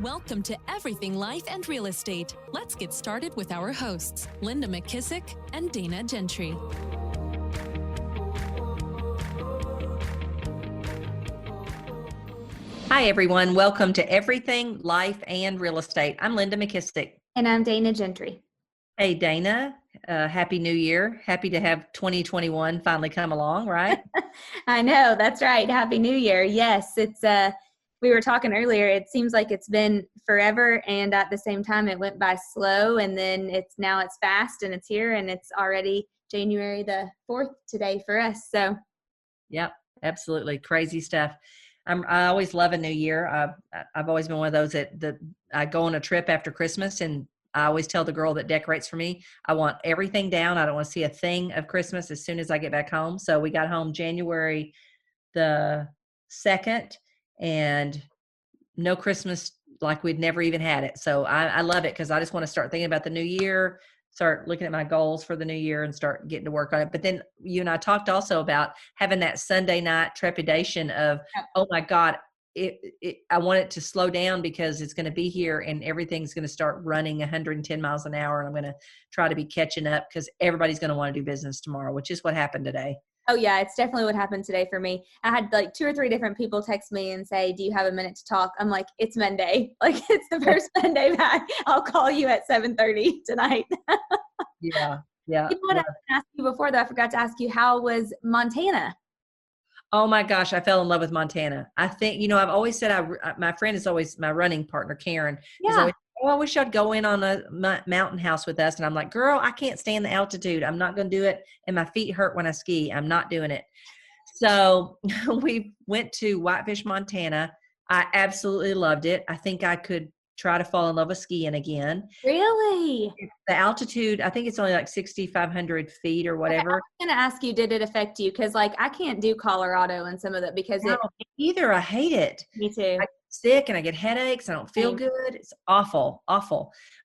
Welcome to Everything Life and Real Estate. Let's get started with our hosts, Linda McKissick and Dana Gentry. Hi, everyone. Welcome to Everything Life and Real Estate. I'm Linda McKissick. And I'm Dana Gentry. Hey, Dana. Happy New Year. Happy to have 2021 finally come along, right? I know. That's right. Happy New Year. Yes, it's we were talking earlier. It seems like it's been forever, and at the same time it went by slow, and then it's fast and it's here, and it's already January the 4th today for us. So Yep, absolutely. Crazy stuff. I always love a new year. I've always been one of those that I go on a trip after Christmas, and I always tell the girl that decorates for me, I want everything down. I don't want to see a thing of Christmas as soon as I get back home. So we got home January the 2nd, and no Christmas like we'd never even had it. So I love it because I just want to start thinking about the new year, start looking at my goals for the new year and start getting to work on it. But then you and I talked also about having that Sunday night trepidation of, oh my God, I want it to slow down because it's going to be here and everything's going to start running 110 miles an hour. And I'm going to try to be catching up because everybody's going to want to do business tomorrow, which is what happened today. Oh yeah, it's definitely what happened today for me. I had like 2 or 3 different people text me and say, do you have a minute to talk? I'm like, it's Monday. Like it's the first Monday back. I'll call you at 7:30 tonight. Yeah. You know what I asked you before that I forgot to ask you, how was Montana? Oh my gosh, I fell in love with Montana. I think, I've always said, my friend is always my running partner, Karen, is always, I wish I'd go in on a mountain house with us. And I'm like, girl, I can't stand the altitude. I'm not going to do it. And my feet hurt when I ski. I'm not doing it. So we went to Whitefish, Montana. I absolutely loved it. I think I could try to fall in love with skiing again. Really? The altitude, I think it's only like 6,500 feet or whatever. Okay, I was going to ask you, did it affect you? Because like I can't do Colorado and some of that because either. I hate it. Me too. I get sick and I get headaches. I don't feel good. It's awful.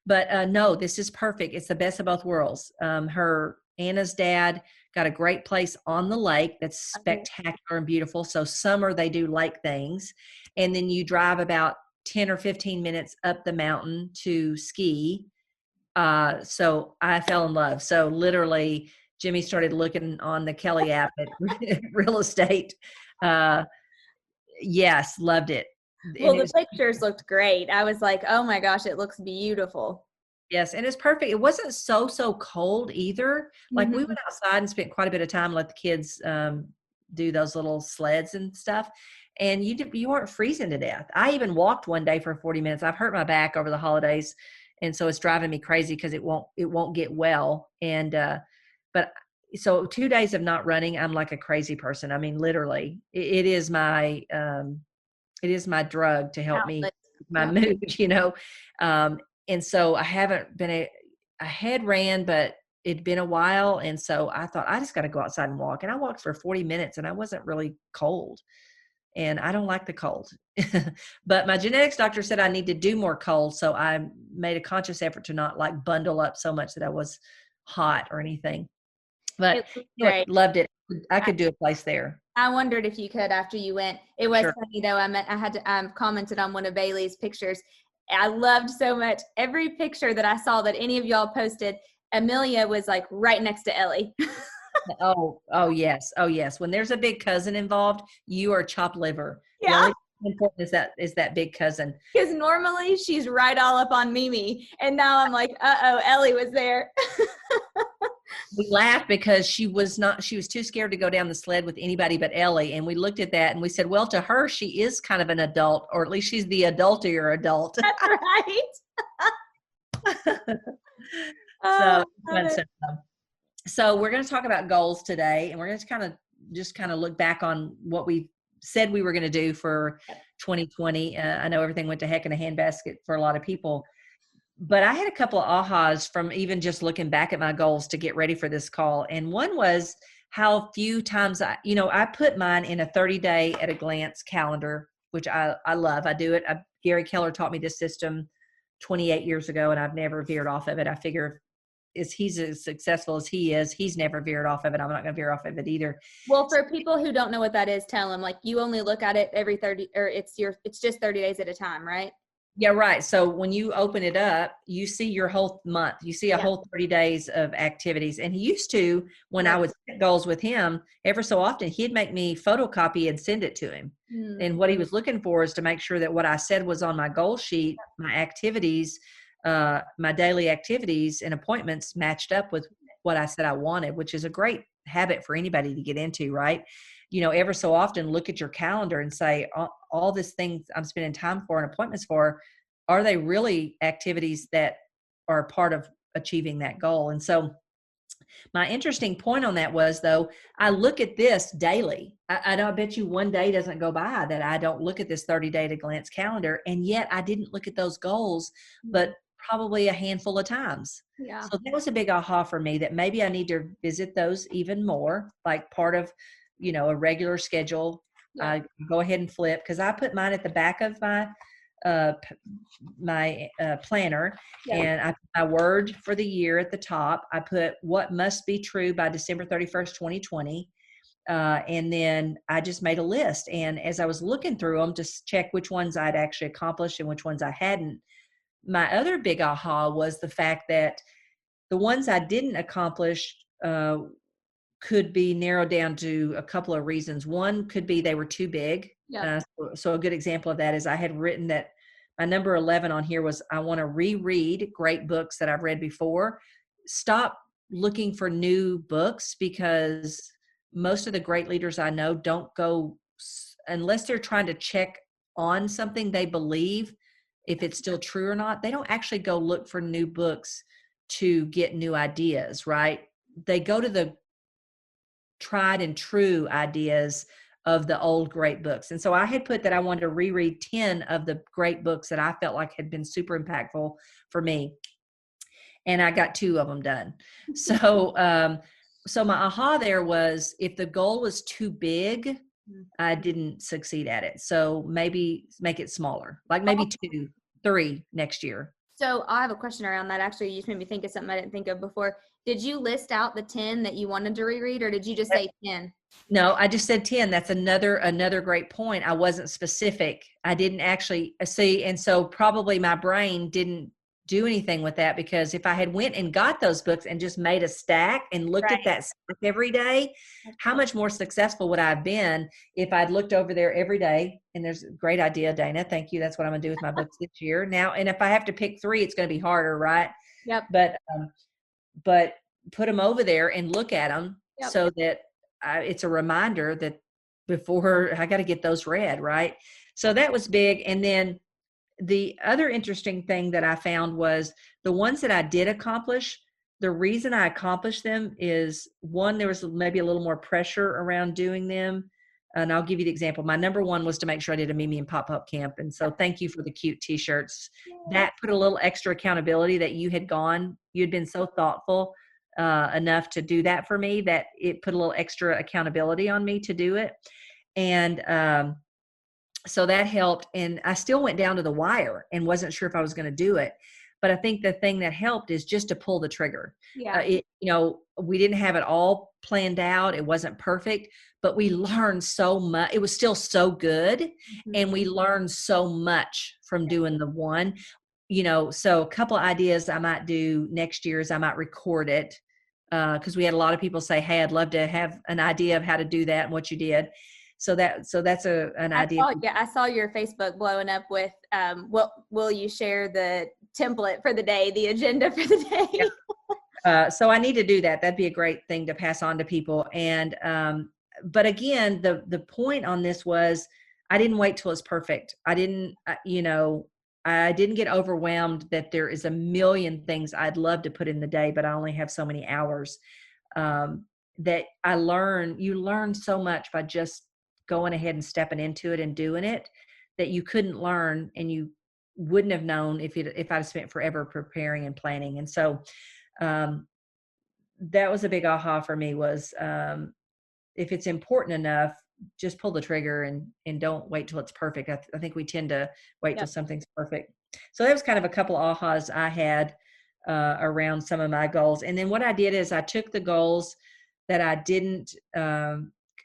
But no, this is perfect. It's the best of both worlds. Anna's dad got a great place on the lake that's spectacular and beautiful. So summer they do lake things. And then you drive about 10 or 15 minutes up the mountain to ski. So I fell in love. So literally Jimmy started looking on the Kelly app at real estate. Yes, loved it. Well, the pictures looked great. I was like, oh my gosh, it looks beautiful. Yes, and it's perfect. It wasn't so cold either. Like we went outside and spent quite a bit of time, let the kids do those little sleds and stuff. And you weren't freezing to death. I even walked one day for 40 minutes. I've hurt my back over the holidays, and so it's driving me crazy because it won't get well. And but so 2 days of not running, I'm like a crazy person. I mean, literally, it is my drug to help me with my mood, and so I haven't been I had ran, but it'd been a while. And so I thought I just got to go outside and walk. And I walked for 40 minutes and I wasn't really cold. And I don't like the cold, but my genetics doctor said I need to do more cold. So I made a conscious effort to not like bundle up so much that I was hot or anything, but loved it. I could do a place there. I wondered if you could after you went. It was funny though. I had to commented on one of Bailey's pictures. I loved so much every picture that I saw that any of y'all posted. Amelia was like right next to Ellie. Oh yes. When there's a big cousin involved, you are chopped liver. Yeah. The important is that big cousin. Because normally she's right all up on Mimi, and now I'm like, Ellie was there. We laughed because she was too scared to go down the sled with anybody but Ellie. And we looked at that and we said, well, to her, she is kind of an adult, or at least she's the adultier adult. That's right. So we're going to talk about goals today, and we're going to kind of look back on what we said we were going to do for 2020. I know everything went to heck in a handbasket for a lot of people, but I had a couple of ahas from even just looking back at my goals to get ready for this call. And one was how few times I put mine in a 30-day at a glance calendar, which I love. I do it. Gary Keller taught me this system 28 years ago, and I've never veered off of it. I figure he's as successful as he is, he's never veered off of it. I'm not going to veer off of it either. Well, for people who don't know what that is, tell them, like, you only look at it every 30, or it's just 30 days at a time, right? Yeah, right. So when you open it up, you see your whole month. You see a Yeah. whole 30 days of activities. And he used to, when I Right. would set goals with him, ever so often, he'd make me photocopy and send it to him. Mm. And what he was looking for is to make sure that what I said was on my goal sheet, my activities, my daily activities and appointments matched up with what I said I wanted, which is a great habit for anybody to get into, right? Ever so often look at your calendar and say, all these things I'm spending time for and appointments for, are they really activities that are part of achieving that goal? And so my interesting point on that was, though, I look at this daily. I know, I bet you one day doesn't go by that I don't look at this 30-day at a glance calendar. And yet I didn't look at those goals, but probably a handful of times. Yeah. So that was a big aha for me, that maybe I need to visit those even more, like part of, a regular schedule. Yeah. Go ahead and flip, because I put mine at the back of uh, planner, Yeah. and I put my word for the year at the top. I put what must be true by December 31st, 2020. And then I just made a list. And as I was looking through them to check which ones I'd actually accomplished and which ones I hadn't, my other big aha was the fact that the ones I didn't accomplish could be narrowed down to a couple of reasons. One could be they were too big. Yeah. So a good example of that is I had written that my number 11 on here was, I want to reread great books that I've read before. Stop looking for new books, because most of the great leaders I know don't go, unless they're trying to check on something they believe, if it's still true or not, they don't actually go look for new books to get new ideas, right? They go to the tried and true ideas of the old great books. And so I had put that I wanted to reread 10 of the great books that I felt like had been super impactful for me. And I got 2 of them done. So my aha there was, if the goal was too big, I didn't succeed at it. So maybe make it smaller, like maybe 2, 3 next year. So I have a question around that. Actually, you just made me think of something I didn't think of before. Did you list out the 10 that you wanted to reread, or did you just say 10? No, I just said 10. That's another great point. I wasn't specific. I didn't actually see. And so probably my brain didn't do anything with that, because if I had went and got those books and just made a stack and looked at that stack every day, how much more successful would I have been if I'd looked over there every day? And there's a great idea, Dana. Thank you. That's what I'm going to do with my books this year. Now, and if I have to pick 3, it's going to be harder, right? Yep. But put them over there and look at them. Yep. So that it's a reminder that before I got to get those read, right? So that was big. And then the other interesting thing that I found was the ones that I did accomplish, the reason I accomplished them is, one, there was maybe a little more pressure around doing them. And I'll give you the example. My number 1 was to make sure I did a Mimi and Pop-Up camp. And so thank you for the cute t-shirts. That put a little extra accountability, that you had been so thoughtful enough to do that for me, that it put a little extra accountability on me to do it. And so that helped. And I still went down to the wire and wasn't sure if I was going to do it. But I think the thing that helped is just to pull the trigger. Yeah. We didn't have it all planned out. It wasn't perfect, but we learned so much. It was still so good. Mm-hmm. And we learned so much from doing the one. So a couple of ideas I might do next year is I might record it, because we had a lot of people say, hey, I'd love to have an idea of how to do that and what you did. So that's an idea. I saw your Facebook blowing up with, will you share the template for the day, the agenda for the day? Yeah. So I need to do that. That'd be a great thing to pass on to people. And, but again, the point on this was, I didn't wait till it's perfect. I didn't get overwhelmed that there is a million things I'd love to put in the day, but I only have so many hours. That you learn so much by just going ahead and stepping into it and doing it, that you couldn't learn and you wouldn't have known if I'd spent forever preparing and planning. And so that was a big aha for me, was if it's important enough, just pull the trigger and don't wait till it's perfect. I think we tend to wait till something's perfect. So that was kind of a couple of ahas I had around some of my goals. And then what I did is I took the goals that I didn't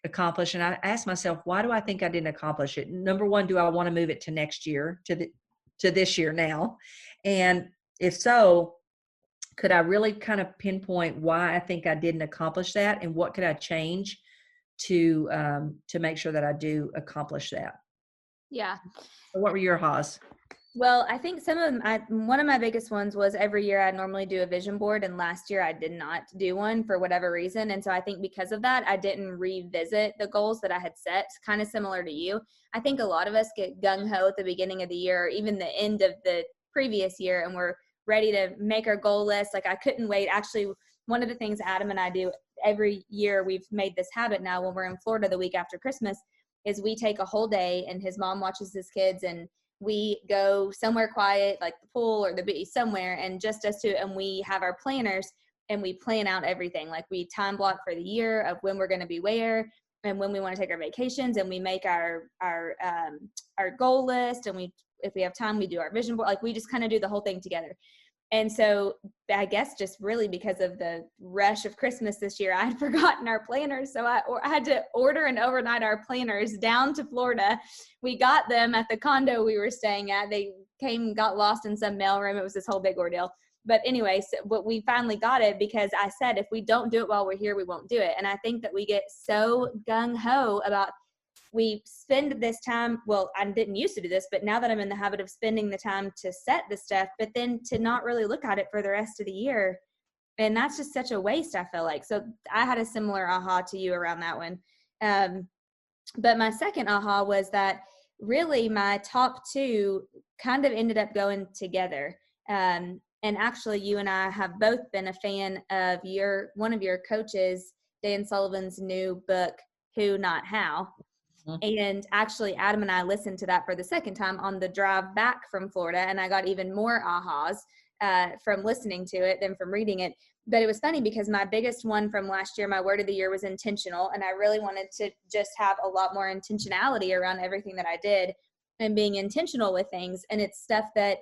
accomplish, and I asked myself, why do I think I didn't accomplish it? Number 1, do I want to move it to next year, to to this year now? And if so, could I really kind of pinpoint why I think I didn't accomplish that, and what could I change to make sure that I do accomplish that? Yeah. So what were your ha's? Well, I think one of my biggest ones was every year I normally do a vision board, and last year I did not do one for whatever reason. And so I think because of that, I didn't revisit the goals that I had set, kind of similar to you. I think a lot of us get gung-ho at the beginning of the year, or even the end of the previous year, and we're ready to make our goal list. Like, I couldn't wait. Actually, one of the things Adam and I do every year, we've made this habit now when we're in Florida the week after Christmas, is we take a whole day and his mom watches his kids, and we go somewhere quiet, like the pool or the beach, somewhere, and just us two, and we have our planners and we plan out everything. Like, we time block for the year of when we're going to be where and when we want to take our vacations, and we make our goal list, and if we have time, we do our vision board. Like, we just kind of do the whole thing together. And so I guess just really because of the rush of Christmas this year, I had forgotten our planners. So I had to order and overnight our planners down to Florida. We got them at the condo we were staying at. They got lost in some mailroom. It was this whole big ordeal. But anyway, but we finally got it because I said, if we don't do it while we're here, we won't do it. And I think that we get so gung-ho about, we spend this time, well, I didn't used to do this, but now that I'm in the habit of spending the time to set the stuff, but then to not really look at it for the rest of the year. And that's just such a waste, I feel like. So I had a similar aha to you around that one. But my second aha was that really my top two kind of ended up going together. And actually, you and I have both been a fan of one of your coaches, Dan Sullivan's new book, Who Not How. And actually, Adam and I listened to that for the second time on the drive back from Florida, and I got even more ahas from listening to it than from reading it. But it was funny because my biggest one from last year, my word of the year, was intentional, and I really wanted to just have a lot more intentionality around everything that I did and being intentional with things. And it's stuff that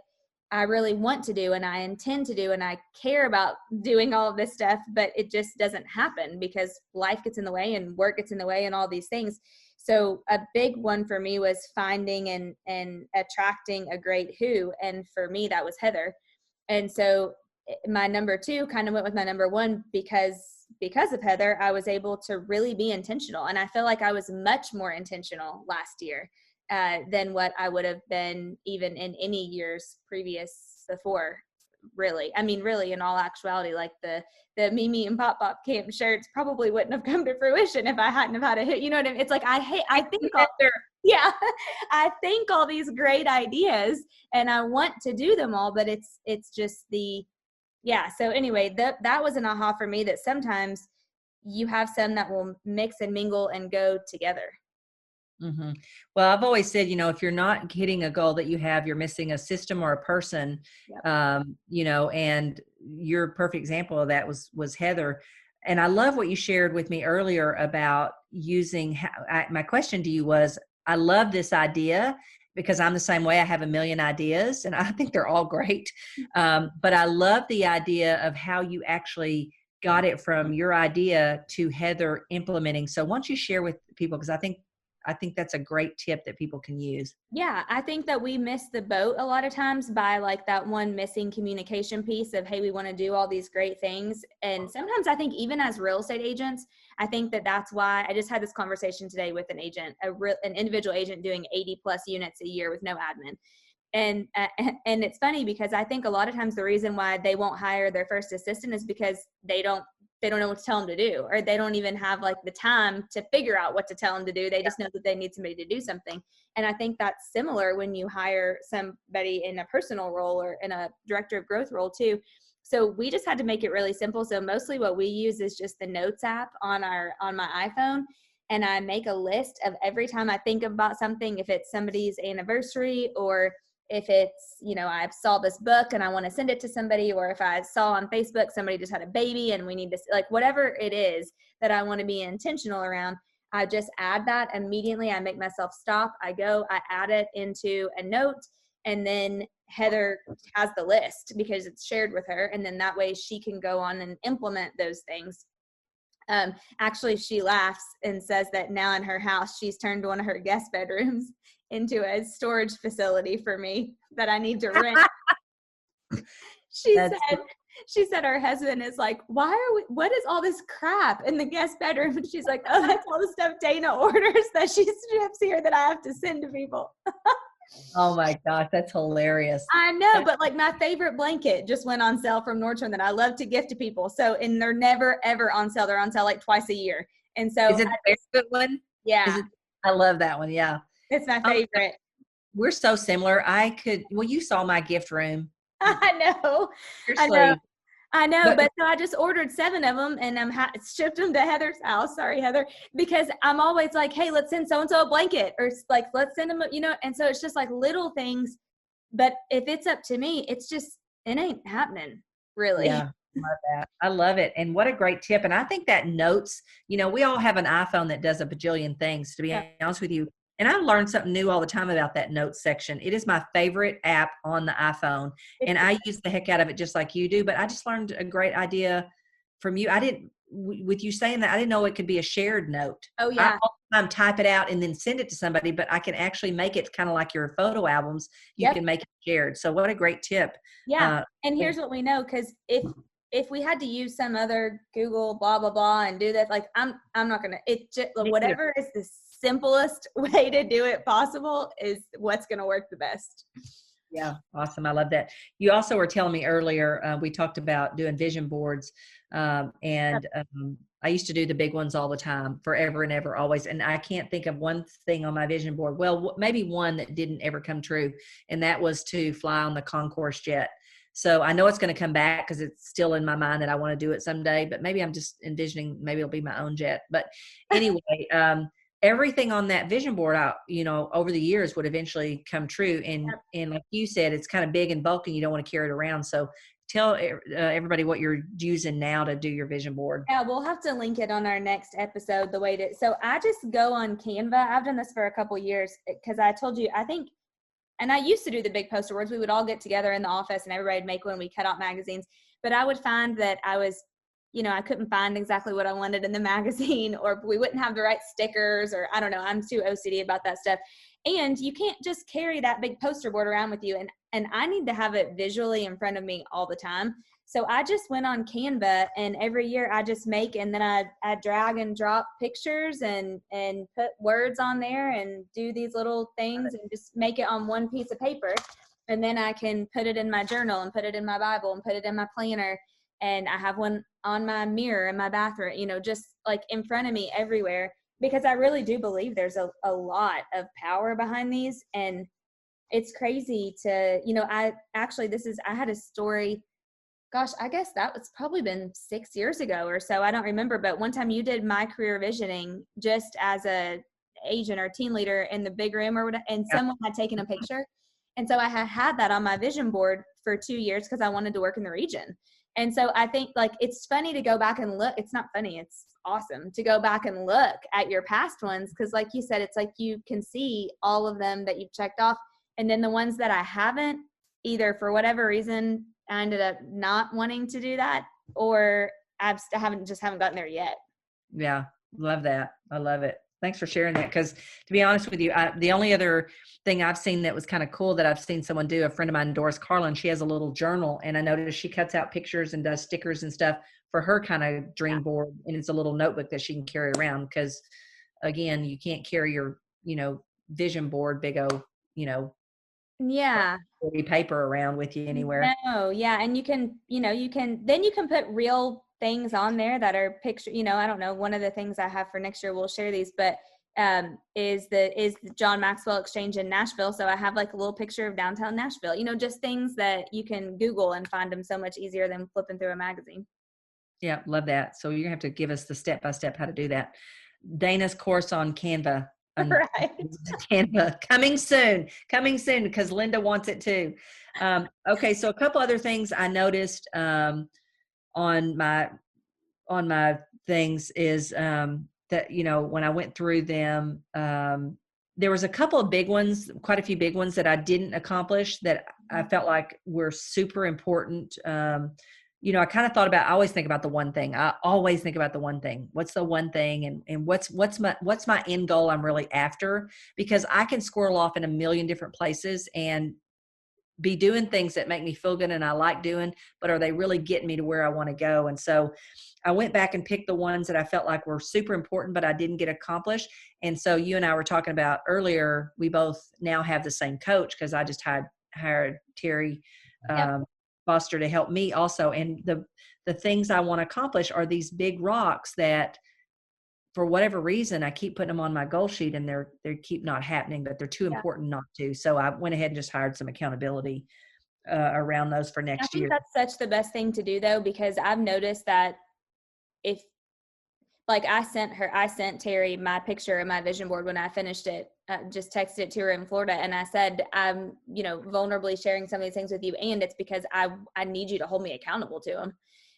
I really want to do and I intend to do, and I care about doing all of this stuff, but it just doesn't happen because life gets in the way and work gets in the way and all these things. So a big one for me was finding and attracting a great who. And for me, that was Heather. And so my number two kind of went with my number one because of Heather, I was able to really be intentional. And I feel like I was much more intentional last year than what I would have been even in any years previous before. Really, I mean, really, in all actuality, like the Mimi and Pop Pop camp shirts probably wouldn't have come to fruition if I hadn't have had a hit. You know what I mean? It's like I think I think all these great ideas and I want to do them all, but it's just so anyway, that was an aha for me, that sometimes you have some that will mix and mingle and go together. Mm-hmm. Well, I've always said, if you're not hitting a goal that you have, you're missing a system or a person. Yep. And your perfect example of that was Heather. And I love what you shared with me earlier about using, my question to you was, I love this idea because I'm the same way. I have a million ideas and I think they're all great. But I love the idea of how you actually got it from your idea to Heather implementing. So why don't you share with people, because I think that's a great tip that people can use. Yeah, I think that we miss the boat a lot of times by like that one missing communication piece of, hey, we want to do all these great things. And sometimes I think even as real estate agents, I think that's why I just had this conversation today with an agent, an individual agent doing 80 plus units a year with no admin. And it's funny because I think a lot of times the reason why they won't hire their first assistant is because they don't know what to tell them to do, or they don't even have like the time to figure out what to tell them to do. They just know that they need somebody to do something. And I think that's similar when you hire somebody in a personal role or in a director of growth role too. So we just had to make it really simple. So mostly what we use is just the Notes app on my iPhone. And I make a list of every time I think about something, if it's somebody's anniversary, or if it's, I saw this book and I want to send it to somebody, or if I saw on Facebook somebody just had a baby and we need to, like, whatever it is that I want to be intentional around, I just add that immediately. I make myself stop. I add it into a note, and then Heather has the list because it's shared with her. And then that way she can go on and implement those things. Actually, she laughs and says that now in her house, she's turned one of her guest bedrooms into a storage facility for me that I need to rent. She said her husband is like, what is all this crap in the guest bedroom? And she's like, oh, that's all the stuff Dana orders that she ships here that I have to send to people. Oh my gosh, that's hilarious. I know, but like my favorite blanket just went on sale from Nordstrom that I love to gift to people. So, and they're never ever on sale. They're on sale like twice a year. And so is it the barefoot one? Yeah. I love that one. Yeah. It's my favorite. We're so similar. You saw my gift room. I know. Seriously. I know, but so I just ordered 7 of them and shipped them to Heather's house. Sorry, Heather, because I'm always like, hey, let's send so-and-so a blanket, or like, let's send them, and so it's just like little things. But if it's up to me, it ain't happening really. Yeah, love that. I love it. And what a great tip. And I think that notes, we all have an iPhone that does a bajillion things, to be honest with you. And I learn something new all the time about that notes section. It is my favorite app on the iPhone. And I use the heck out of it just like you do. But I just learned a great idea from you. With you saying that, I didn't know it could be a shared note. Oh, yeah. I all the time type it out and then send it to somebody, but I can actually make it kind of like your photo albums. You can make it shared. So what a great tip. Yeah. And here's what we know, because if we had to use some other Google blah, blah, blah and do that, like I'm not going to, whatever is the simplest way to do it possible is what's going to work the best. Yeah. Awesome. I love that. You also were telling me earlier, we talked about doing vision boards. I used to do the big ones all the time, forever and ever, always. And I can't think of one thing on my vision board. Well, maybe one that didn't ever come true. And that was to fly on the Concourse jet. So I know it's going to come back because it's still in my mind that I want to do it someday, but maybe I'm just envisioning, maybe it'll be my own jet. But anyway, everything on that vision board over the years would eventually come true. And like you said, it's kind of big and bulky. You don't want to carry it around. So tell everybody what you're using now to do your vision board. Yeah, we'll have to link it on our next episode. So I just go on Canva. I've done this for a couple years because I told you, and I used to do the big poster boards. We would all get together in the office and everybody would make one. We cut out magazines, but I would find that I was, I couldn't find exactly what I wanted in the magazine, or we wouldn't have the right stickers, or I don't know. I'm too OCD about that stuff. And you can't just carry that big poster board around with you. And I need to have it visually in front of me all the time. So I just went on Canva, and every year I just make, and then I drag and drop pictures and put words on there and do these little things and just make it on one piece of paper. And then I can put it in my journal and put it in my Bible and put it in my planner. And I have one on my mirror in my bathroom, just like in front of me everywhere, because I really do believe there's a lot of power behind these. And it's crazy to, I had a story, gosh, I guess that was probably been 6 years ago or so. I don't remember, but one time you did my career visioning just as a agent or team leader in the big room or whatever, and someone had taken a picture. And so I had that on my vision board for 2 years because I wanted to work in the region. And so I think like it's funny to go back and look. It's not funny. It's awesome to go back and look at your past ones, because like you said, it's like you can see all of them that you've checked off. And then the ones that I haven't, either for whatever reason, I ended up not wanting to do that, or I haven't gotten there yet. Yeah. Love that. I love it. Thanks for sharing that. Because to be honest with you, the only other thing I've seen that was kind of cool that I've seen someone do, a friend of mine, Doris Carlin, she has a little journal, and I noticed she cuts out pictures and does stickers and stuff for her kind of dream board. And it's a little notebook that she can carry around, because again, you can't carry your, vision board, big O, paper around with you anywhere. No. Yeah. And you can put real things on there that are picture, I don't know. One of the things I have for next year, we'll share these, but is the John Maxwell Exchange in Nashville. So I have like a little picture of downtown Nashville, just things that you can Google and find them so much easier than flipping through a magazine. Yeah. Love that. So you're gonna have to give us the step-by-step how to do that. Dana's course on Canva. Right. Canva coming soon because Linda wants it too. Okay. So a couple other things I noticed, on my things is that when I went through them, there was a couple of big ones, quite a few big ones that I didn't accomplish that I felt like were super important I kind of thought about, I always think about the one thing. I always think about the one thing. What's the one thing, and what's my end goal I'm really after? Because I can squirrel off in a million different places and be doing things that make me feel good and I like doing, but are they really getting me to where I want to go? And so I went back and picked the ones that I felt like were super important, but I didn't get accomplished. And so you and I were talking about earlier, we both now have the same coach, because I just hired Terry Yep. Foster to help me also. And the things I want to accomplish are these big rocks that, for whatever reason, I keep putting them on my goal sheet and they keep not happening, but they're too important not to. So I went ahead and just hired some accountability around those for I next think year. that's such the best thing to do, though, because I've noticed that if, like, I sent Terry my picture of my vision board when I finished it, just texted it to her in Florida. And I said, I'm, vulnerably sharing some of these things with you. And it's because I need you to hold me accountable to them.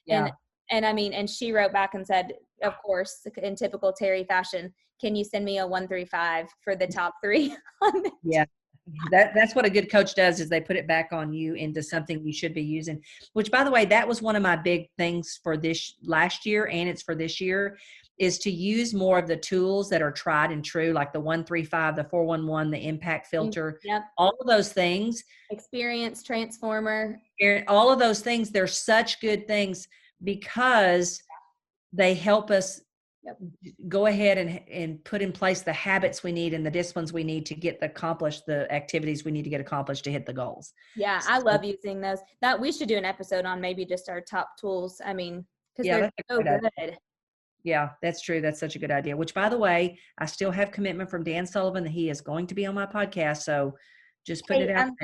Yeah. And I mean, and she wrote back and said, of course, in typical Terry fashion, can you send me a 1 through 5 for the top 3? Yeah. That's what a good coach does, is they put it back on you into something you should be using, which, by the way, that was one of my big things for this last year, and it's for this year, is to use more of the tools that are tried and true, like the 135, the 411, the impact filter, Yep. all of those things. Experience transformer. All of those things, they're such good things because they help us go ahead and put in place the habits we need and the disciplines we need to get accomplished the activities we need to get accomplished to hit the goals. Yeah, I love using those. That we should do an episode on maybe just our top tools. I mean, because they're so good. Idea. Yeah, that's true. That's such a good idea. Which, by the way, I still have commitment from Dan Sullivan that he is going to be on my podcast. So just putting it out. I'm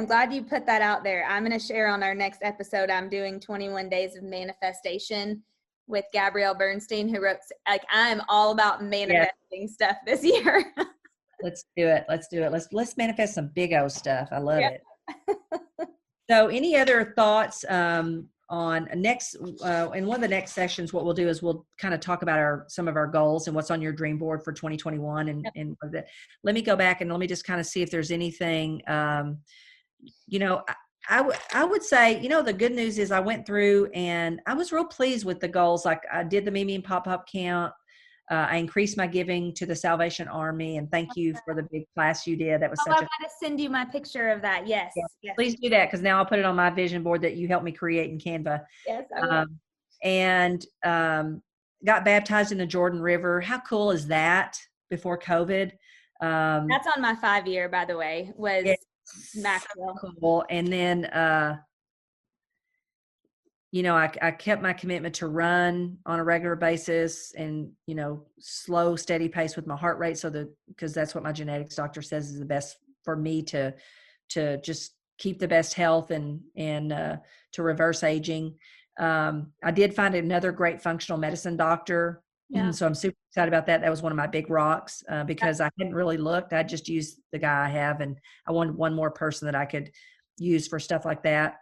glad you put that out there. I'm going to share on our next episode. I'm doing 21 days of manifestation with Gabrielle Bernstein, who wrote, like, I'm all about manifesting stuff this year. Let's do it. Let's manifest some big O stuff. I love it. So any other thoughts on next, in one of the next sessions, what we'll do is we'll kind of talk about some of our goals and what's on your dream board for 2021. And let me go back and let me just kind of see if there's anything, I would say, the good news is I went through and I was real pleased with the goals. Like, I did the Mimi and Pop-Up Camp. I increased my giving to the Salvation Army, and thank you for the big class you did. That was I got to send you my picture of that. Yes. Please do that, because now I'll put it on my vision board that you helped me create in Canva. Yes, I will. And got baptized in the Jordan River. How cool is that? Before COVID. That's on my 5-year, by the way. Was Maxwell. So cool. And then I kept my commitment to run on a regular basis and, slow, steady pace with my heart rate. Because that's what my genetics doctor says is the best for me to just keep the best health and to reverse aging. I did find another great functional medicine doctor. Yeah. So I'm super excited about that. That was one of my big rocks because I hadn't really looked. I just used the guy I have, and I wanted one more person that I could use for stuff like that.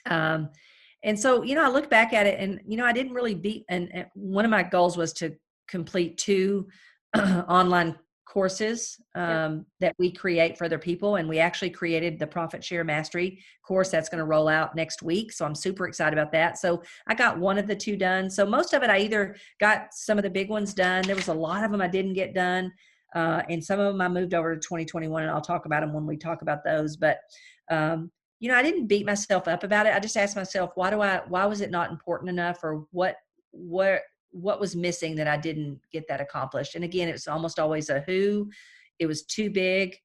And so, I look back at it and, I didn't really beat. And one of my goals was to complete 2 online courses that we create for other people. And we actually created the Profit Share Mastery course that's going to roll out next week. So I'm super excited about that. So I got one of the 2 done. So most of it, I either got some of the big ones done. There was a lot of them I didn't get done. And some of them I moved over to 2021, and I'll talk about them when we talk about those. But, I didn't beat myself up about it. I just asked myself, why was it not important enough, or what was missing that I didn't get that accomplished? And again, it's almost always a who. It was too big,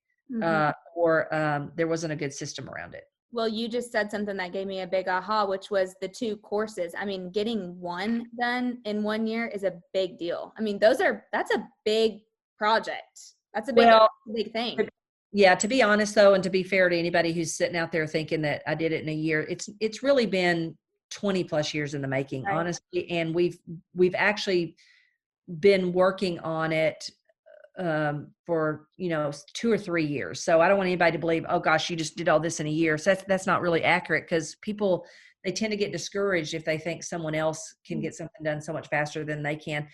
or there wasn't a good system around it. Well, you just said something that gave me a big aha, which was the 2 courses. I mean, getting one done in 1 year is a big deal. I mean, that's a big project. That's a big thing. Yeah, to be honest though, and to be fair to anybody who's sitting out there thinking that I did it in a year, it's really been 20 plus years in the making, right? Honestly. And we've actually been working on it for 2 or 3 years. So I don't want anybody to believe, oh gosh, you just did all this in a year. So that's not really accurate, because people, they tend to get discouraged if they think someone else can get something done so much faster than they can.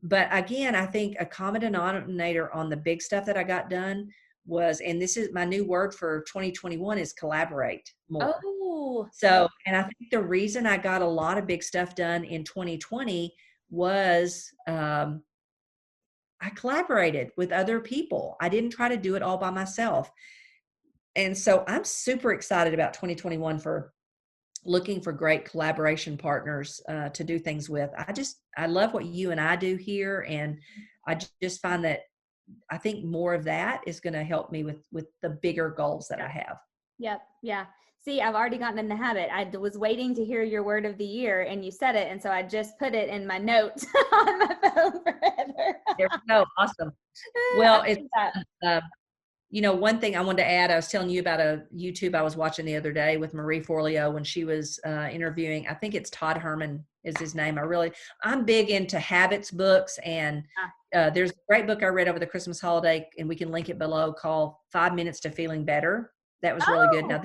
But again, I think a common denominator on the big stuff that I got done and this is my new word for 2021 is collaborate more. Oh, So, and I think the reason I got a lot of big stuff done in 2020 was I collaborated with other people. I didn't try to do it all by myself. And so I'm super excited about 2021 for looking for great collaboration partners to do things with. I love what you and I do here. And I just find that I think more of that is going to help me with the bigger goals that I have. Yep. Yeah. See, I've already gotten in the habit. I was waiting to hear your word of the year and you said it. And so I just put it in my notes on my phone forever. There we go. Awesome. Well, it's, one thing I wanted to add, I was telling you about a YouTube I was watching the other day with Marie Forleo when she was interviewing, I think it's Todd Herman is his name. I'm big into habits books, and there's a great book I read over the Christmas holiday, and we can link it below, called 5 Minutes to Feeling Better. That was really good. Now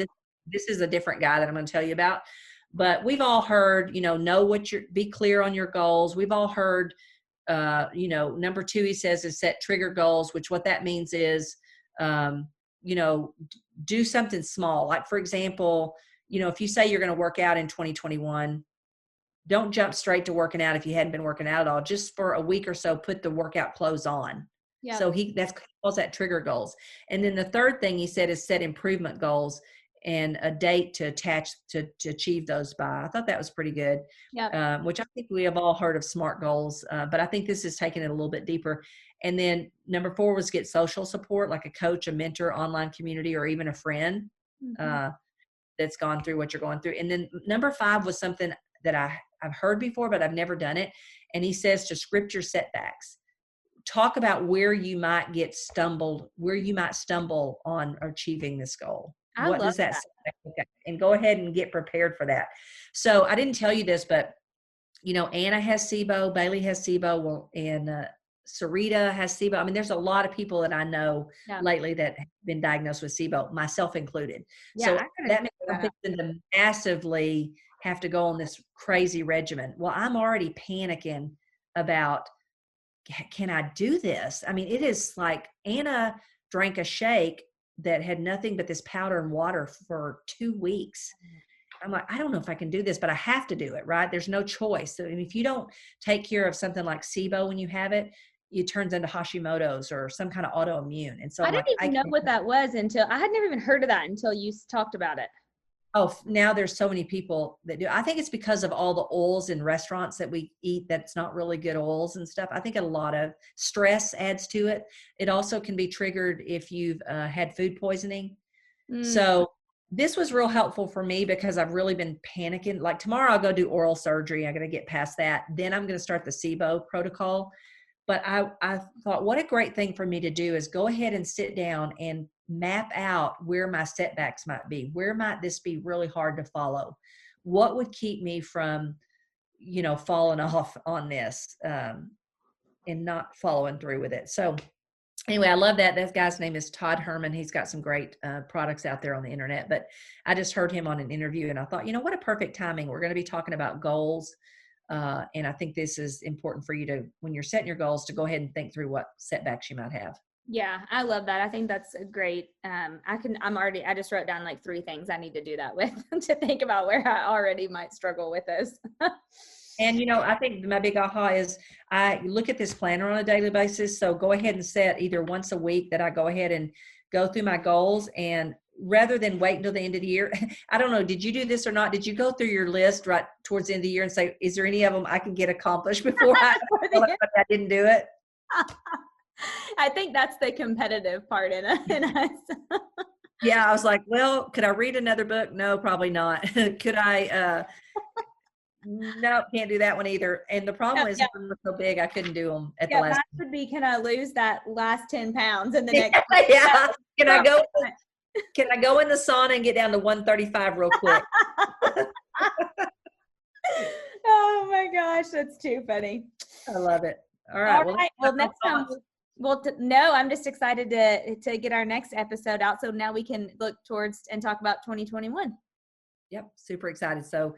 this is a different guy that I'm going to tell you about, but we've all heard, be clear on your goals. We've all heard, number 2, he says, is set trigger goals, which what that means is, do something small. Like, for example, if you say you're going to work out in 2021, don't jump straight to working out if you hadn't been working out at all. Just for a week or so, put the workout clothes on. Yeah. So he calls that trigger goals. And then the third thing he said is set improvement goals and a date to attach to achieve those by. I thought that was pretty good. Yeah. Which I think we have all heard of SMART goals, but I think this is taking it a little bit deeper. And then number 4 was get social support, like a coach, a mentor, online community, or even a friend that's gone through what you're going through. And then number 5 was something that I've heard before, but I've never done it. And he says to script your setbacks. Talk about where you might stumble on achieving this goal. What does that say? And go ahead and get prepared for that. So I didn't tell you this, but Anna has SIBO, Bailey has SIBO, and Sarita has SIBO. I mean, there's a lot of people that I know lately that have been diagnosed with SIBO, myself included. Yeah, so that means I'm thinking to massively have to go on this crazy regimen. Well, I'm already panicking about, can I do this? I mean, it is like Anna drank a shake that had nothing but this powder and water for 2 weeks. I'm like, I don't know if I can do this, but I have to do it, right? There's no choice. So if you don't take care of something like SIBO when you have it, it turns into Hashimoto's or some kind of autoimmune. And so I didn't even know what that was until I had never even heard of that until you talked about it. Oh, now there's so many people that do. I think it's because of all the oils in restaurants that we eat that's not really good oils and stuff. I think a lot of stress adds to it. It also can be triggered if you've had food poisoning. So this was real helpful for me because I've really been panicking. Like tomorrow I'll go do oral surgery. I'm going to get past that. Then I'm going to start the SIBO protocol. But I thought, what a great thing for me to do is go ahead and sit down and map out where my setbacks might be. Where might this be really hard to follow? What would keep me from, falling off on this and not following through with it? So anyway, I love that. That guy's name is Todd Herman. He's got some great products out there on the internet, but I just heard him on an interview and I thought, what a perfect timing. We're going to be talking about goals. And I think this is important for you to, when you're setting your goals, to go ahead and think through what setbacks you might have. Yeah, I love that. I think that's a great. I just wrote down like 3 things I need to do that with to think about where I already might struggle with this. And, I think my big aha is I look at this planner on a daily basis. So go ahead and set either once a week that I go ahead and go through my goals, and rather than wait until the end of the year, I don't know, did you do this or not? Did you go through your list right towards the end of the year and say, is there any of them I can get accomplished before I didn't do it? I think that's the competitive part in us. Yeah, I was like, well, could I read another book? No, probably not. Could I? No, can't do that one either. And the problem is, I'm so big, I couldn't do them at the last. That would be, can I lose that last 10 pounds in the next? Yeah. Can I go in the sauna and get down to 135 real quick? Oh my gosh, that's too funny. I love it. All right. Well, next time. I'm just excited to get our next episode out. So now we can look towards and talk about 2021. Yep, super excited. So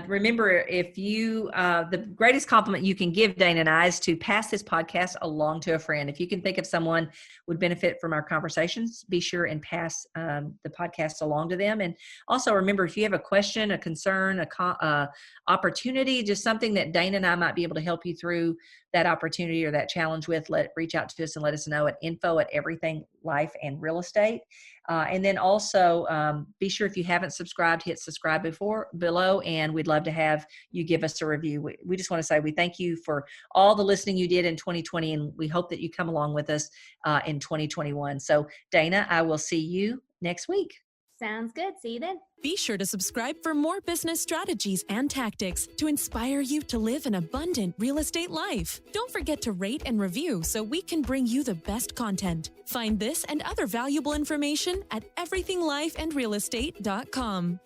remember, if you, the greatest compliment you can give Dana and I is to pass this podcast along to a friend. If you can think of someone would benefit from our conversations, be sure and pass the podcast along to them. And also remember, if you have a question, a concern, opportunity, just something that Dana and I might be able to help you through that opportunity or that challenge with, reach out to us and let us know at info@everything life and real estate. And then also be sure, if you haven't subscribed, hit subscribe below, and we'd love to have you give us a review. We just want to say we thank you for all the listening you did in 2020, and we hope that you come along with us in 2021. So Dana, I will see you next week. Sounds good. See you then. Be sure to subscribe for more business strategies and tactics to inspire you to live an abundant real estate life. Don't forget to rate and review so we can bring you the best content. Find this and other valuable information at everythinglifeandrealestate.com.